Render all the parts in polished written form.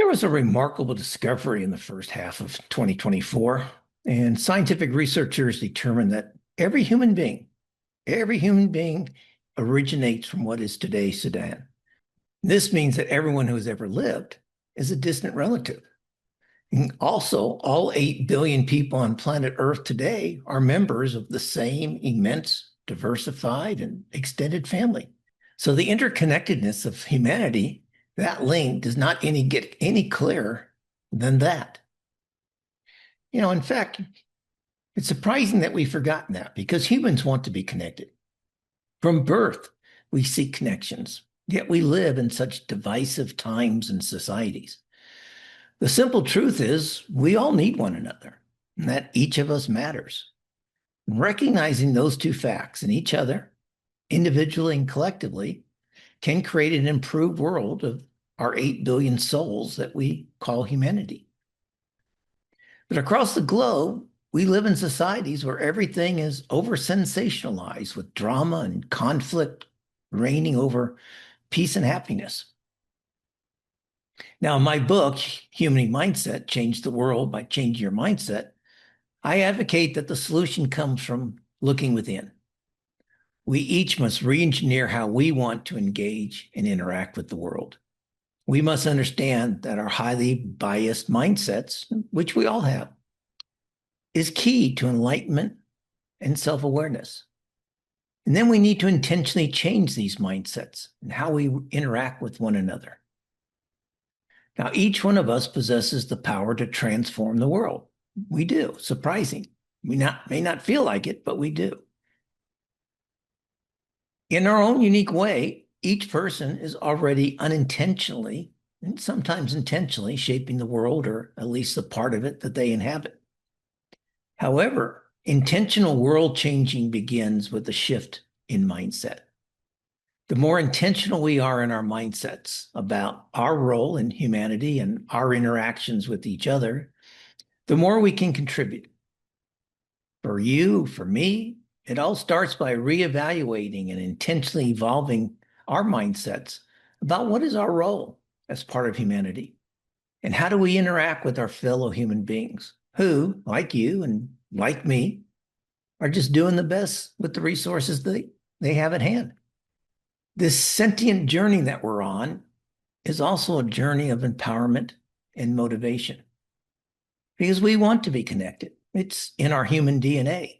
was a remarkable discovery in the first half of 2024, and scientific researchers determined that every human being originates from what is today Sudan. This means that everyone who has ever lived is a distant relative. And also, all 8 billion people on planet Earth today are members of the same immense, diversified, and extended family. So the interconnectedness of humanity, that link does not get any clearer than that. In fact, it's surprising that we've forgotten that because humans want to be connected. From birth, we seek connections, yet we live in such divisive times and societies. The simple truth is we all need one another, and that each of us matters. Recognizing those two facts in each other, individually and collectively, can create an improved world of our 8 billion souls that we call humanity. But across the globe, we live in societies where everything is over-sensationalized with drama and conflict reigning over peace and happiness. Now, in my book, Humany Mindset, Change the World by Changing Your Mindset, I advocate that the solution comes from looking within. We each must re-engineer how we want to engage and interact with the world. We must understand that our highly biased mindsets, which we all have, is key to enlightenment and self-awareness. And then we need to intentionally change these mindsets and how we interact with one another. Now, each one of us possesses the power to transform the world. We do, surprising. We may not feel like it, but we do. In our own unique way, each person is already unintentionally and sometimes intentionally shaping the world, or at least the part of it that they inhabit. However, intentional world changing begins with a shift in mindset. The more intentional we are in our mindsets about our role in humanity and our interactions with each other, the more we can contribute. For you, for me, it all starts by reevaluating and intentionally evolving our mindsets about what is our role as part of humanity, and how do we interact with our fellow human beings who, like you and like me, are just doing the best with the resources they have at hand. This sentient journey that we're on is also a journey of empowerment and motivation, because we want to be connected. It's in our human DNA.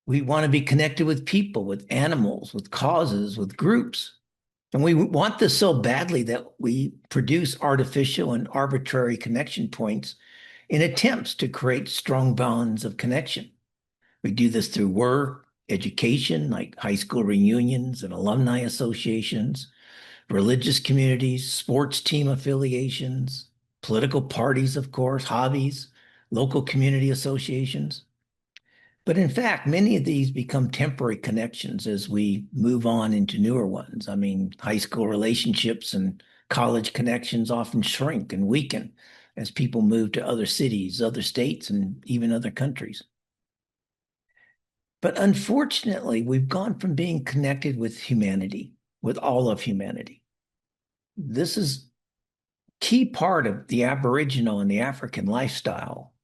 We want to be connected with people, with animals, with causes, with groups. And we want this so badly that we produce artificial and arbitrary connection points in attempts to create strong bonds of connection. We do this through work, education, like high school reunions and alumni associations, religious communities, sports team affiliations, political parties, of course, hobbies, local community associations. But in fact, many of these become temporary connections as we move on into newer ones. I mean, high school relationships and college connections often shrink and weaken as people move to other cities, other states, and even other countries. But unfortunately, we've gone from being connected with humanity, with all of humanity. This is a key part of the Aboriginal and the African lifestyle.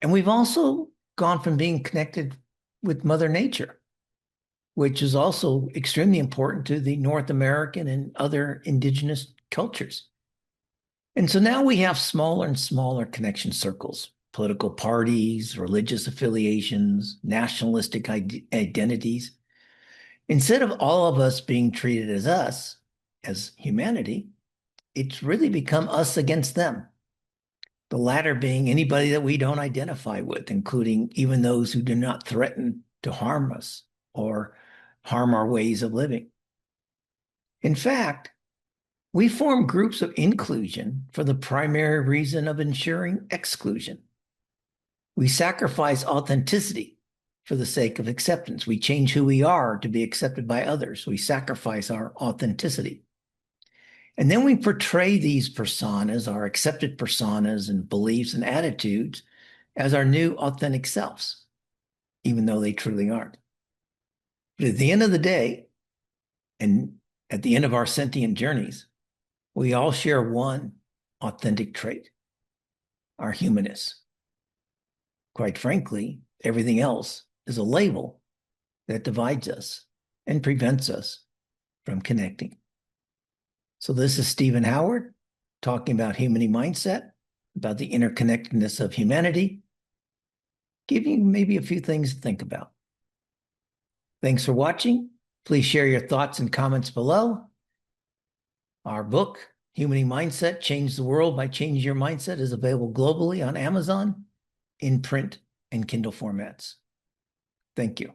And we've also gone from being connected with Mother Nature, which is also extremely important to the North American and other indigenous cultures. And so now we have smaller and smaller connection circles, political parties, religious affiliations, nationalistic identities. Instead of all of us being treated as us, as humanity, it's really become us against them. The latter being anybody that we don't identify with, including even those who do not threaten to harm us or harm our ways of living. In fact, we form groups of inclusion for the primary reason of ensuring exclusion. We sacrifice authenticity for the sake of acceptance. We change who we are to be accepted by others. We sacrifice our authenticity. And then we portray these personas, our accepted personas and beliefs and attitudes, as our new authentic selves, even though they truly aren't. But at the end of the day, and at the end of our sentient journeys, we all share one authentic trait, our humanness. Quite frankly, everything else is a label that divides us and prevents us from connecting. So this is Stephen Howard talking about Humany mindset, about the interconnectedness of humanity, giving you maybe a few things to think about. Thanks for watching. Please share your thoughts and comments below. Our book, Humany Mindset, Change the World by Changing Your Mindset, is available globally on Amazon, in print and Kindle formats. Thank you.